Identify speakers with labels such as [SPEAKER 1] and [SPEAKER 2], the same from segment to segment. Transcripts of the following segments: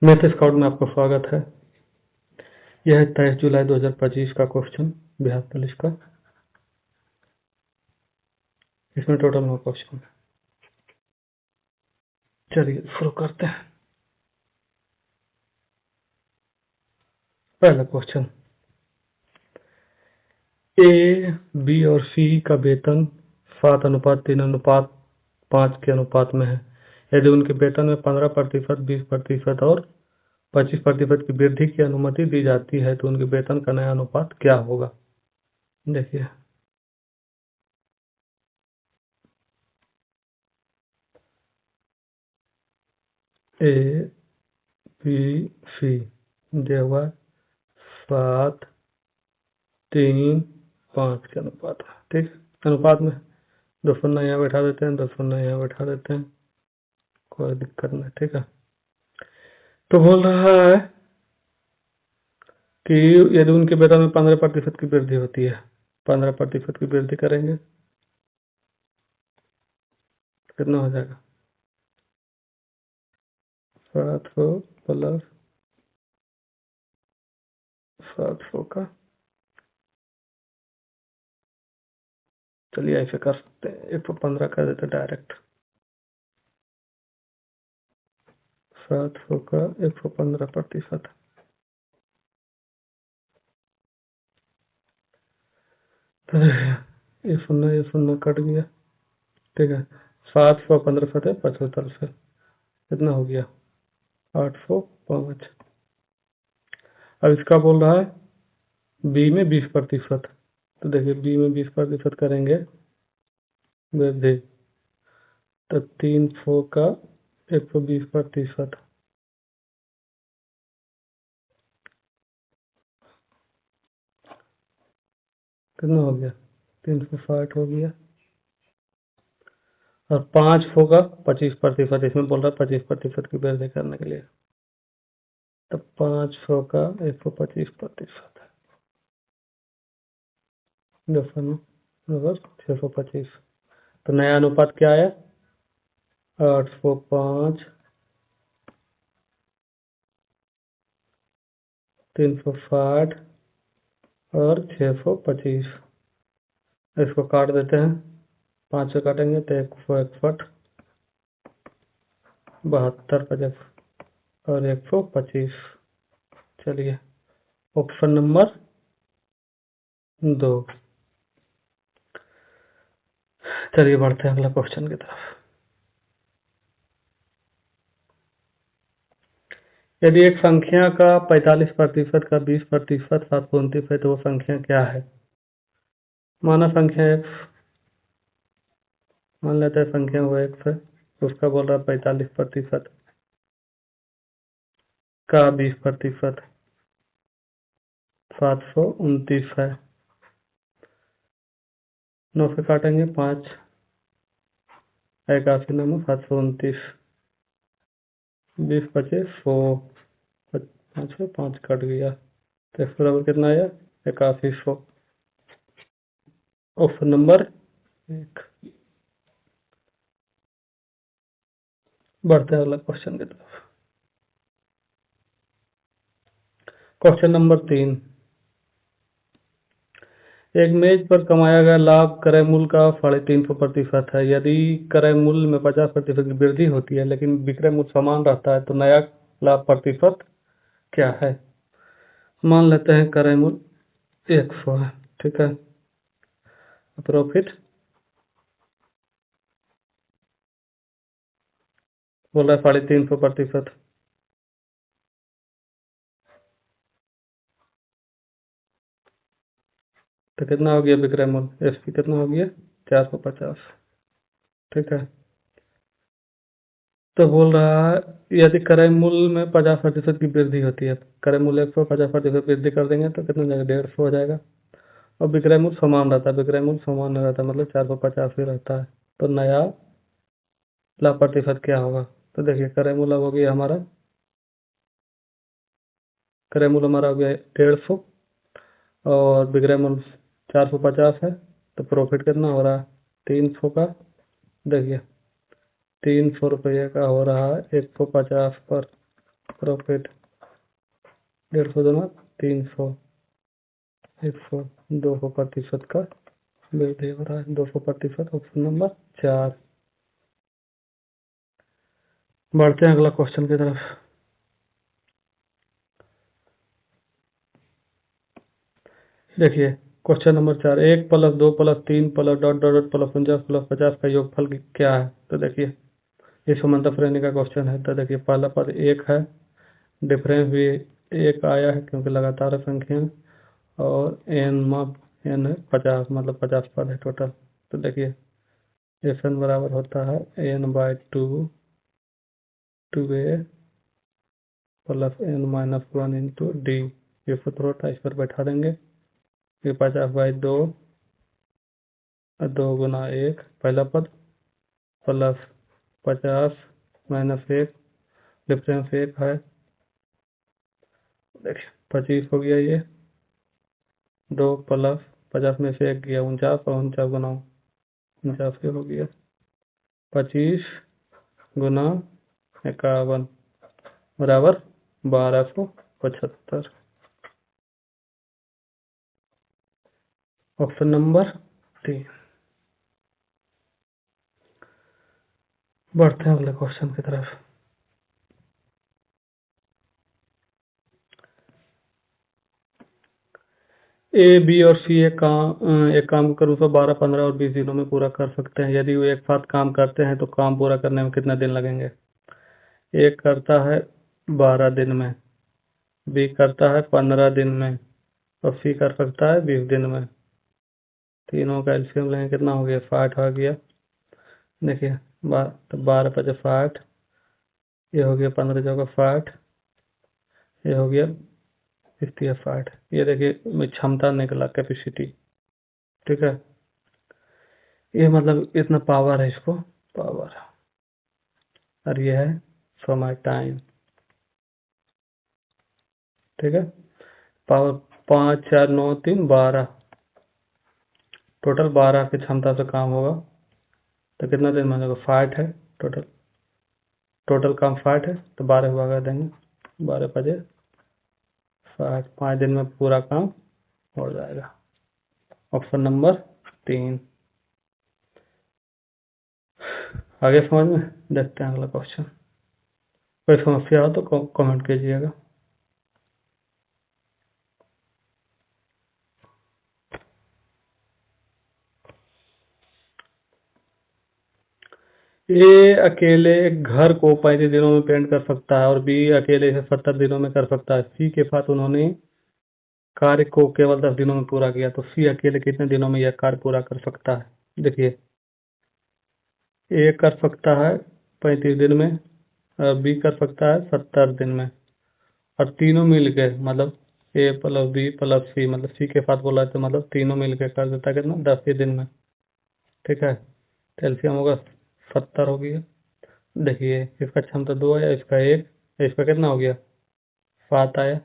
[SPEAKER 1] Math scout में आपका स्वागत है। यह है 23 जुलाई 2025 का क्वेश्चन बिहार पुलिस का। इसमें टोटल 9 क्वेश्चन है। चलिए शुरू करते हैं। पहला क्वेश्चन, ए, बी और सी का वेतन 7:3:5 के अनुपात में है। यदि उनके वेतन में 15%, 20% और 25% की वृद्धि की अनुमति दी जाती है तो उनके वेतन का नया अनुपात क्या होगा? देखिए, ए, बी, सी दिया हुआ 7:3:5 के अनुपात में। ठीक, अनुपात में 2 शून्य यहाँ बैठा देते हैं, 2 शून्य यहाँ बैठा देते हैं, कोई दिक्कत नहीं। ठीक है, तो बोल रहा है कि यदि उनके वेतन में 15% की वृद्धि होती है, 15% की वृद्धि करेंगे कितना हो जाएगा? 700 प्लस 700 का, चलिए ऐसे कर सकते हैं, 115 कर देते डायरेक्ट। 700 का 115%, तो ये शून्य कट गया। ठीक है, 700 15 75 से कितना हो गया? 805। अब इसका बोल रहा है बी में 20%, तो देखिए बी में 20% करेंगे वृद्धि, तो 300 का 120%, कितना हो गया? 360 हो गया। और 500 का 25%, इसमें बोल रहा है 25% की वृद्धि करने के लिए, तो 500 का 125%, 625। तो नया अनुपात क्या आया? 805, 360 और 625। इसको काट देते हैं, 5 से काटेंगे तो 161, 72 और 125। चलिए ऑप्शन नंबर 2। चलिए बढ़ते हैं अगला क्वेश्चन की तरफ। यदि एक संख्या का 45% का 20% 729 है तो वो संख्या क्या है? माना संख्या x, मान लेते हैं संख्या वो x है, उसका बोल रहा है 45% का 20% 729 है। 9 से काटेंगे 5, 81 9 729, 20 बचे 100, 5 से 5 कट गया, तो इस बराबर कितना आया? 8100। Option number 1। बढ़ते हैं अगला क्वेश्चन की तरफ। क्वेश्चन नंबर 3, एक मेज पर कमाया गया लाभ क्रय मूल्य का 350% है। यदि क्रय मूल्य में 50% की वृद्धि होती है लेकिन विक्रय मूल्य समान रहता है तो नया लाभ प्रतिशत क्या है? मान लेते हैं क्रय मूल्य 100 है। ठीक है, प्रॉफिट बोल रहा है 350%, तो कितना हो गया विक्रय मूल्य? एसपी कितना हो गया? 450। ठीक है, तो बोल रहा है यदि क्रय मूल्य में 50% की वृद्धि होती है, क्रय मूल्य 100 50% वृद्धि कर देंगे तो कितना हो जाएगा? 150 हो जाएगा। और विक्रय मूल्य समान रहता है, विक्रय मूल्य समान नहीं रहता मतलब 450 ही रहता है, तो नया लाभ प्रतिशत क्या होगा? तो देखिए क्रय मूल्य हो गया हमारा, क्रय मूल्य हमारा हो गया 150 और विक्रय मूल्य 450 है, तो प्रॉफिट कितना हो रहा है? 300 का, देखिए 300 रुपये का हो रहा है 150 पर प्रॉफिट 150 दूना 300, 100, 200% का वृद्धि हो रहा है, 200%। Option number 4। बढ़ते हैं अगला क्वेश्चन की तरफ। देखिए क्वेश्चन नंबर 4, 1 + 2 + 3 + ... + 49 + 50 का योगफल क्या है? तो देखिए ये समांतर श्रेणी का क्वेश्चन है। तो देखिए पहला पद 1 है, डिफरेंस भी 1 आया है क्योंकि लगातार संख्या है, और n है 50, मतलब 50 पद है टोटल। तो देखिए n बराबर होता है n/2 2a + n - 1 × d। ये सूत्र होता है, इस पर बैठा देंगे। ये 50/2 2 × 1 पहला पद प्लस 50 - 1 डिफरेंस 1 है। देखिए 25 हो गया, ये 2 + 50 में से 1 गया 49, और 49 गुना 49 हो गया 25 गुना 51 बराबर 1275। Option number 3। बढ़ते हैं अगले क्वेश्चन की तरफ। ए, बी और सी एक काम को करूँ तो 12, 15 और 20 दिनों में पूरा कर सकते हैं। यदि वो एक साथ काम करते हैं तो काम पूरा करने में कितने दिन लगेंगे? एक करता है 12 दिन में, बी करता है 15 दिन में, और सी कर सकता है 20 दिन में। तीनों का एलसीएम लेंगे, कितना हो गया? 60 आ गया। देखिए 12 × 5 = 60, ये हो गया 15 × 60, ये हो गया 60। ये देखिए क्षमता निकला, कैपेसिटी। ठीक है, ये मतलब इतना पावर है इसको, पावर। और ये है समय, टाइम। ठीक है, पावर 5, 4, 9, 3, 12, टोटल 12 की क्षमता से काम होगा। तो कितना दिन में होगा? 60 है टोटल काम 60 है, तो 12 भागा देंगे, 12 × 5 = 60, 5 दिन में पूरा काम हो जाएगा। Option number 3। आगे समझ में? देखते हैं अगला क्वेश्चन। कोई समस्या हो तो कमेंट कीजिएगा। ए अकेले घर को 35 दिनों में पेंट कर सकता है, और बी अकेले इसे 70 दिनों में कर सकता है। सी के साथ उन्होंने कार्य को केवल 10 दिनों में पूरा किया, तो सी अकेले कितने दिनों में यह कार्य पूरा कर सकता है? देखिए ए कर सकता है 35 दिन में, और बी कर सकता है 70 दिन में, और तीनों मिल के मतलब ए + बी + सी, मतलब सी के साथ बोला तो मतलब तीनों मिल के कर देता है कितना? 10 ही दिन में। ठीक है, तो एलसीएम होगा 70 हो गया। देखिए इसका क्षमता 2 है, इसका 1, इसका कितना हो गया? 7 आया।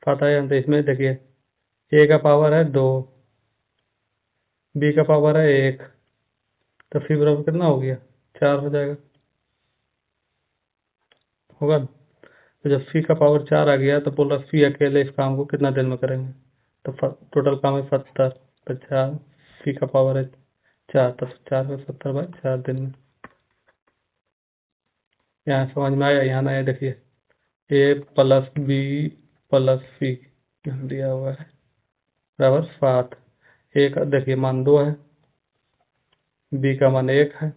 [SPEAKER 1] 7 आया, तो इसमें देखिए ए का पावर है 2, बी का पावर है 1, तो सी बराबर कितना हो गया? 4 हो जाएगा, होगा। तो जब सी का पावर 4 आ गया तो बोल रहा सी अकेले इस काम को कितना दिन में करेंगे? तो टोटल काम है 70, तो 4, सी का पावर है 4, तो 4 में 70/4 दिन में। यहाँ समझ में आया? यहाँ आया, देखिए ए + बी + सी यहाँ दिया हुआ है बराबर 7। ए का देखिए मान 2 है, बी का मान 1 है,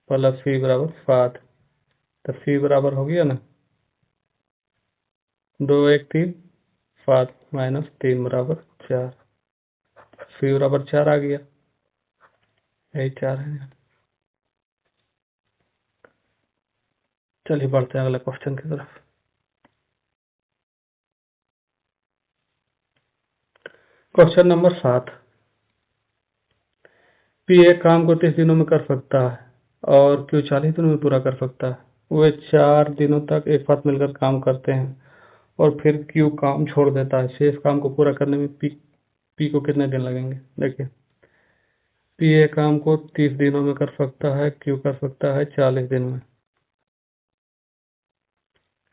[SPEAKER 1] + सी बराबर 7, तो सी बराबर हो गया ना 2, 1, 3, 7 - 3 बराबर 4। सी बराबर 4 आ गया, यही 4 है। चलिए बढ़ते हैं अगले क्वेश्चन की तरफ। क्वेश्चन नंबर 7, पी एक काम को 30 दिनों में कर सकता है और क्यू 40 दिनों में पूरा कर सकता है। वे 4 दिनों तक एक साथ मिलकर काम करते हैं, और फिर क्यू काम छोड़ देता है। शेष काम को पूरा करने में पी को कितने दिन लगेंगे? देखिए पी एक काम को 30 दिनों में कर सकता है, क्यू कर सकता है 40 दिन में।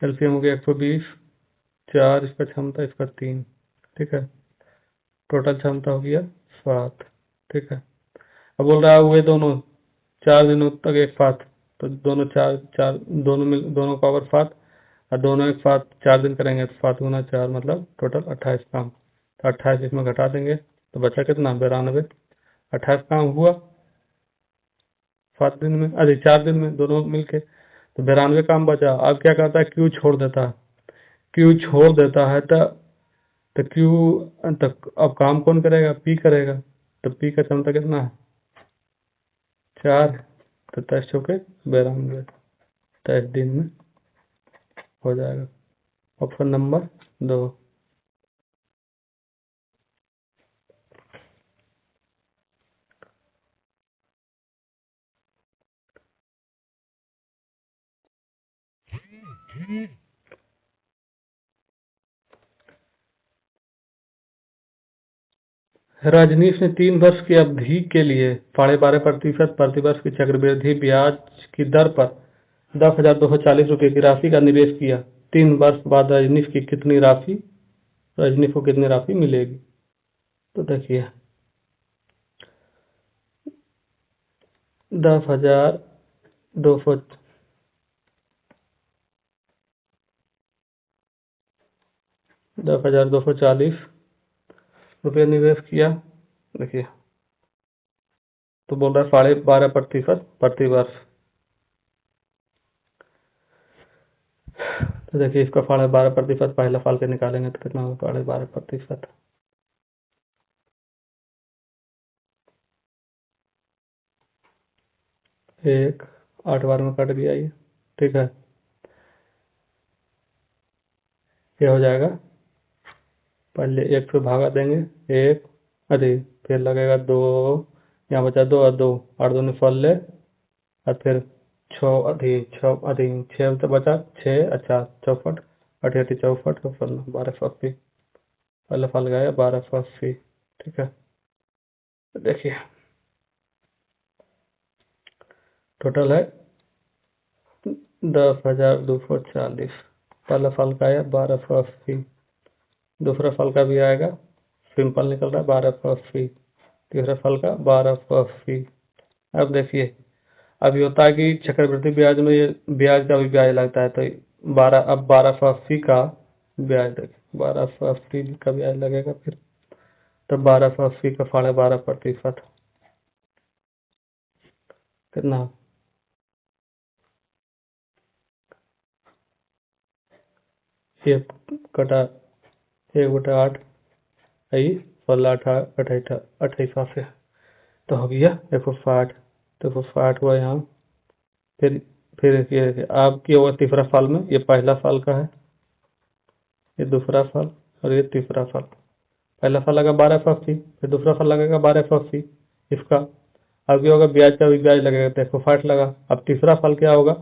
[SPEAKER 1] एलसीएम हो गया 120, 4 इसका क्षमता, इसका 3, ठीक है। टोटल क्षमता हो गया 7, ठीक है। अब बोल रहा है हुए दोनों 4 दिनों तक एक साथ, तो दोनों चार चार दोनों पावर 7, और दोनों एक साथ 4 दिन करेंगे तो 7 गुना 4 मतलब टोटल 28 काम। तो 28 इसमें घटा देंगे तो बचा कितना, 92। 28 काम हुआ 7 दिन में, अरे 4 दिन में दोनों मिलके, तो 92 काम बचा। अब क्या करता है, क्यू छोड़ देता है। क्यू छोड़ देता है तो क्यू तक अब काम कौन करेगा, पी करेगा। तो पी का क्षमता कितना है, 4, तो 23 चौके 92, 23 दिन में हो जाएगा। Option number 2। रजनीश ने 3 वर्ष की अवधि के लिए 12.5% प्रतिवर्ष की चक्रवृद्धि ब्याज की दर पर 10,240 रुपये की राशि का निवेश किया। 3 वर्ष बाद रजनीश को कितनी राशि मिलेगी। तो देखिए 10,200 10,240 रुपये निवेश किया। देखिए तो बोल रहा है 12.5% प्रतिवर्ष। तो देखिए इसका 12.5% पहला साल के निकालेंगे तो कितना होगा, 12.5%। एक 8 बार में कट गया ये, ठीक है। ये हो जाएगा, पहले 1 से भागा देंगे, 1, अरे फिर लगेगा 2, यहाँ बचा 2 और 2, 8 दूनी 16, और फिर 6 अधिक 6 तो बचा 6, अच्छा 64, 88 64 तो 16, 1280। पहले फल गया 1280, ठीक है। तो देखिए टोटल है 10,240। पहला फल का आया 1280, दूसरा फल का भी आएगा, सिंपल निकल रहा है 1280, तीसरा फल का 1280। अब देखिए अभी होता है कि चक्रवृद्धि ब्याज में ये ब्याज का भी ब्याज लगता है, तो 1280 का ब्याज, देखिए 1280 का ब्याज लगेगा फिर, तब 1280 का 12.5% कितना, ये कटा 1/8, आई 16, 28 तो हो गया 160। तो 160 हुआ यहाँ। फिर ये आपकी होगा तीसरा साल में, ये पहला साल का है, ये दूसरा साल और ये तीसरा साल। पहला साल लगा 1280, फिर दूसरा साल लगेगा 1280 इसका। अब ये होगा ब्याज का भी ब्याज लगेगा तो 160 लगा। अब तीसरा साल क्या होगा,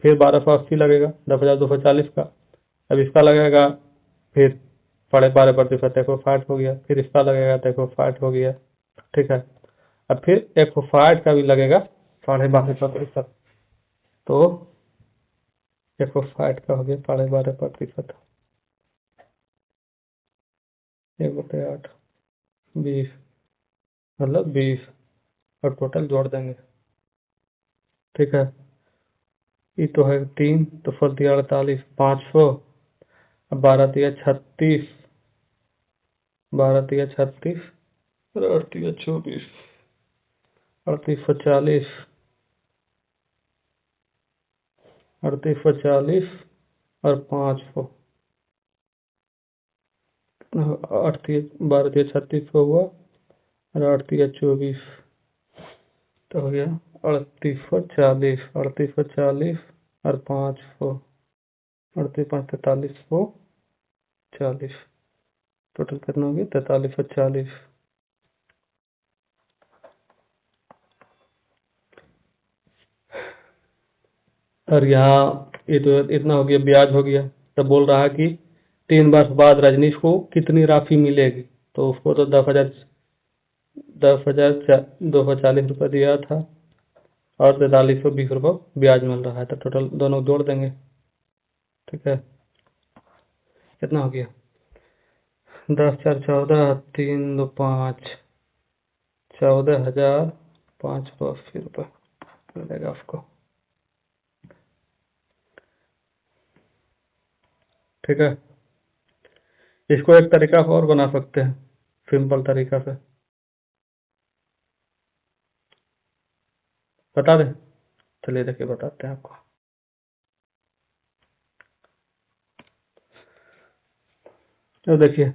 [SPEAKER 1] फिर 1280 लगेगा 10,240 का। अब इसका लगेगा फिर 12.5% 160 हो गया, फिर इसका लगेगा तो 160 हो गया, ठीक है। अब फिर 160 का भी लगेगा 12.5%, तो 160 का हो गया 12.5%, 1/8, 20, मतलब 20, और टोटल जोड़ देंगे, ठीक है। ये तो है 3, तो फल दिया 48, 500, अब 12 दिया 36, 12 दिया 36, और 8 दिया 24, 3840, 3840 और 500, 12 दिया 3600 हुआ, और 8 दिया 24, तो हो गया 3840, 3840 और 500, 38 5 4340, टोटल कितना हो गया 4340। और यहाँ ये तो इतना हो गया, ब्याज हो गया। तब बोल रहा है कि 3 वर्ष बाद रजनीश को कितनी राशि मिलेगी। तो उसको तो 10,240 दिया था और 4320 रुपये ब्याज मिल रहा है, तो टोटल दोनों जोड़ देंगे, ठीक है, कितना हो गया 10 4 14, 3 2 5, 14,580 रुपये मिलेगा आपको। ठीक है, इसको एक तरीका और बना सकते हैं, सिंपल तरीका से बता दें। चलिए देखिए बताते हैं आपको। तो देखिए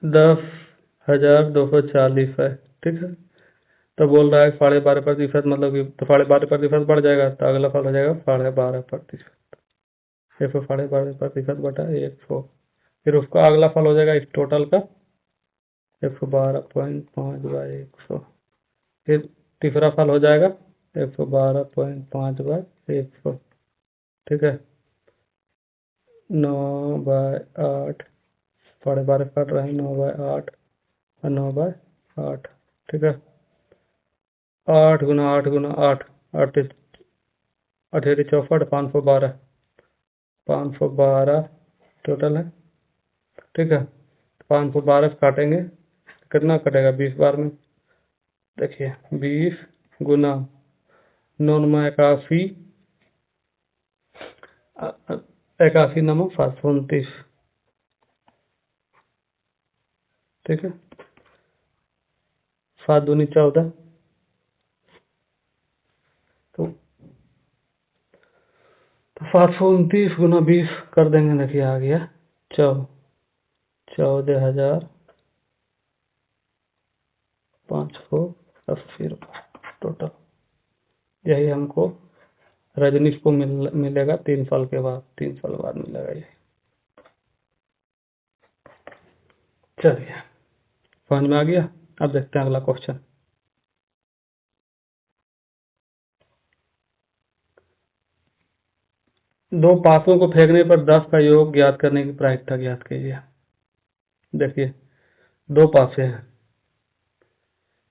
[SPEAKER 1] 10,240 है, ठीक है। तो बोल रहा है 12.5% मतलब कि तो 12.5% बढ़ जाएगा, तो अगला फल हो जाएगा 12.5%। 112.5% बटा 100, फिर उसका अगला फल हो जाएगा इस टोटल का 112.5/100, फिर तीसरा फल हो जाएगा 112.5/100, ठीक है। 9/8, 12.5 कर रहे हैं, 9/8 और 9/8, ठीक है। 8 गुना 8 गुना 8, 8 18 64, 512, 512 टोटल है, ठीक है। 512 से काटेंगे, कितना कटेगा 20 बार में। देखिए 20 गुना 9 81, 81 9 729, ठीक है। 7 दूनी 14, तो 729 गुना 20 कर देंगे। देखिए आ गया 14,580 रुपये टोटल। यही हमको रजनीश को मिलेगा 3 साल के बाद, 3 साल बाद मिलेगा ये। चलिए समझ में आ गया। अब देखते हैं अगला क्वेश्चन। दो पासों को फेंकने पर 10 का योग ज्ञात करने की प्रायिकता ज्ञात कीजिए। देखिए दो पासे हैं,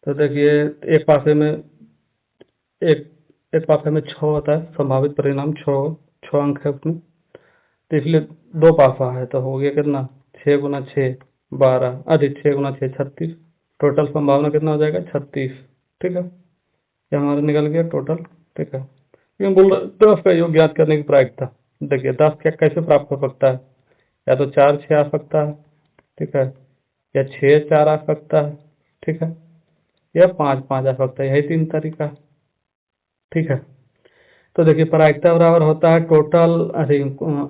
[SPEAKER 1] तो देखिए एक पासे में एक एक पासे में 6 होता है, संभावित परिणाम 6 अंक है उसमें, तो इसलिए दो पासा है, तो हो गया कितना 6 गुना 6 12, अधिक 6 गुना 6 36, टोटल संभावना कितना हो जाएगा 36, ठीक है। ये हमारा निकल गया टोटल, ठीक है। ये बोल रहा 10 का योग ज्ञात करने की प्रायिकता। देखिए 10 क्या कैसे प्राप्त हो सकता है, या तो 4 6 आ सकता है, ठीक है, या 6 4 आ सकता है, ठीक है, या 5 5 आ सकता है, यही 3 तरीका है, ठीक है। तो देखिए प्रायिकता बराबर होता है टोटल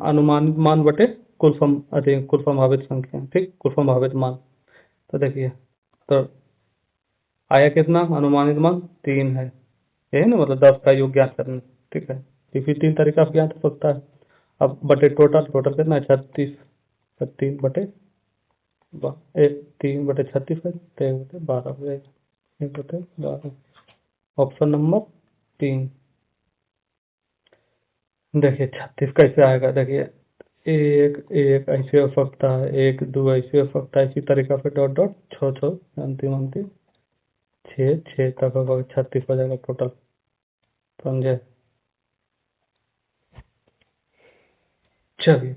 [SPEAKER 1] अनुमानित मान बटे कुल संभावित संख्या, ठीक, कुल संभावित मान। तो देखिए तो आया कितना, अनुमानित मान 3 है, यही ना, मतलब 10 का योग ज्ञात करना, ठीक है। ये फिर 3 तरीका से ज्ञात हो सकता है। अब बटे टोटल, टोटल कितना है 36, तो 3 बटे 3/36 है, तो 1/12 हो जाएगा, 1/12। Option number 3। देखिए 36 कैसे आएगा, देखिए एक एक ऐसे हो सकता है, 1 2 ऐसे हो सकता है, इसी तरीका से डॉट डॉट 6 6 अंतिम अंतिम 6 6 तक होगा, 36 हो जाएगा टोटल, समझे। चलिए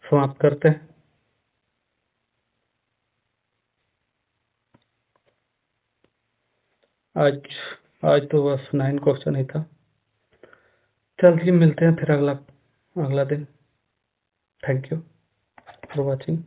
[SPEAKER 1] समाप्त करते हैं। आज आज तो बस 9 क्वेश्चन ही था। चलिए मिलते हैं फिर अगला अगला दिन। Thank you for watching.